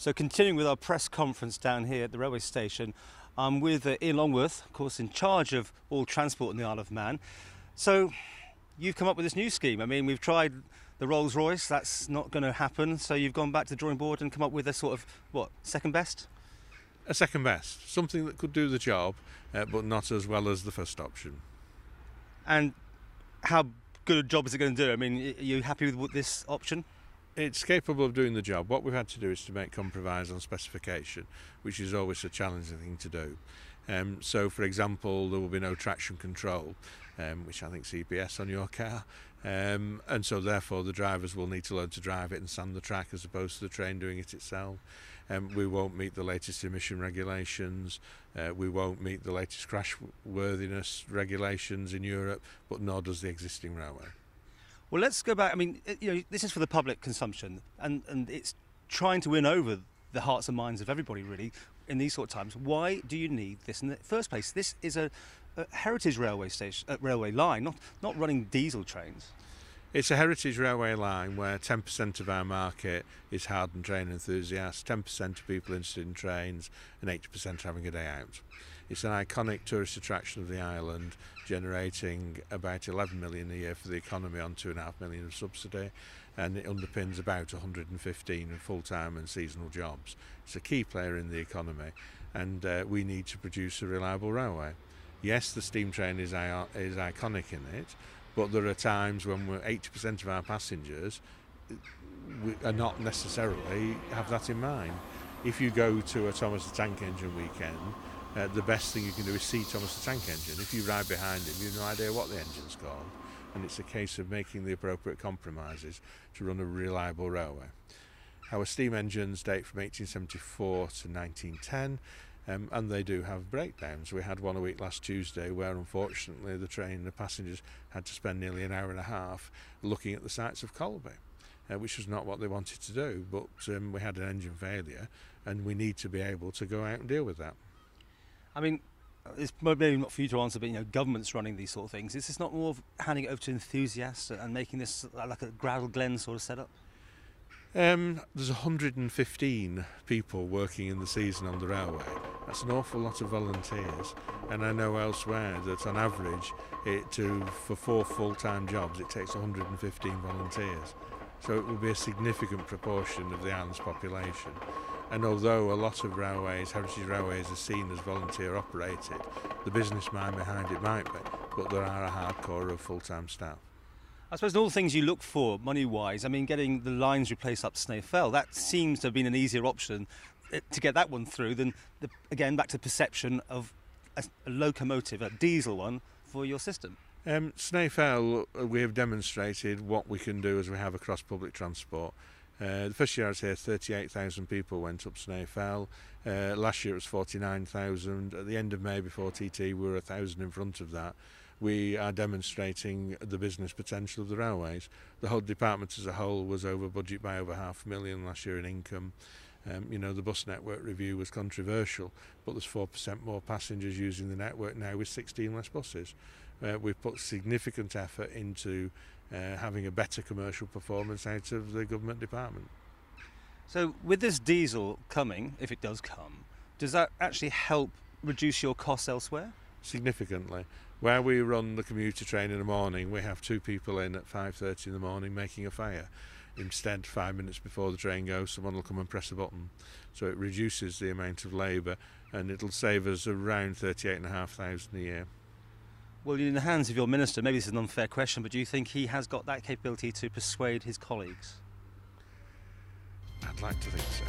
So continuing with our press conference down here at the railway station, I'm with Ian Longworth, of course in charge of all transport in the Isle of Man. So you've come up with this new scheme. I mean, we've tried the Rolls-Royce, that's not going to happen, so you've gone back to the drawing board and come up with a sort of, what, second best? A second best, something that could do the job, but not as well as the first option. And how good a job is it going to do? I mean, are you happy with this option? It's capable of doing the job. What we've had to do is to make compromise on specification, which is always a challenging thing to do. So, for example, there will be no traction control, which I think CPS on your car, and so therefore the drivers will need to learn to drive it and sand the track as opposed to the train doing it itself. We won't meet the latest emission regulations, we won't meet the latest crash worthiness regulations in Europe, but nor does the existing railway. Well, let's go back. I mean, this is for the public consumption, and it's trying to win over the hearts and minds of everybody, really, in these sort of times. Why do you need this in the first place? This is a heritage railway station, railway line, not running diesel trains. It's a heritage railway line where 10% of our market is hardened train enthusiasts, 10% of people interested in trains, and 80% having a day out. It's an iconic tourist attraction of the island, generating about 11 million a year for the economy on 2.5 million of subsidy, and it underpins about 115 full-time and seasonal jobs. It's a key player in the economy, and we need to produce a reliable railway. Yes, the steam train is iconic in it, but there are times when 80% of our passengers are not necessarily have that in mind. If you go to a Thomas the Tank Engine weekend, the best thing you can do is see Thomas the Tank Engine. If you ride behind him, you've no idea what the engine's called, and it's a case of making the appropriate compromises to run a reliable railway. Our steam engines date from 1874 to 1910, and they do have breakdowns. We had one a week last Tuesday where unfortunately the passengers had to spend nearly an hour and a half looking at the sights of Colby, which was not what they wanted to do, but we had an engine failure and we need to be able to go out and deal with that. I mean, it's maybe not for you to answer, but government's running these sort of things. Is this not more of handing it over to enthusiasts and making this like a Gravel Glen sort of setup? There's 115 people working in the season on the railway. That's an awful lot of volunteers, and I know elsewhere that on average for 4 full-time jobs it takes 115 volunteers. So it will be a significant proportion of the island's population. And although a lot of railways, heritage railways, are seen as volunteer operated, the business mind behind it might be, but there are a hardcore of full-time staff. I suppose all the things you look for money-wise, I mean, getting the lines replaced up Snaefell, that seems to have been an easier option to get that one through than, again, back to perception of a locomotive, a diesel one, for your system. Snaefell, we have demonstrated what we can do as we have across public transport. The first year I was here, 38,000 people went up Snaefell. Last year it was 49,000. At the end of May before TT we were 1,000 in front of that. We are demonstrating the business potential of the railways. The whole department as a whole was over budget by over $500,000 last year in income. The bus network review was controversial, but there's 4% more passengers using the network now with 16 less buses. We've put significant effort into having a better commercial performance out of the government department. So with this diesel coming, if it does come, does that actually help reduce your costs elsewhere? Significantly. Where we run the commuter train in the morning, we have 2 people in at 5:30 in the morning making a fire. Instead, 5 minutes before the train goes, someone will come and press a button. So it reduces the amount of labour, and it'll save us around 38,500 a year. Well, you're in the hands of your minister. Maybe this is an unfair question, but do you think he has got that capability to persuade his colleagues? I'd like to think so.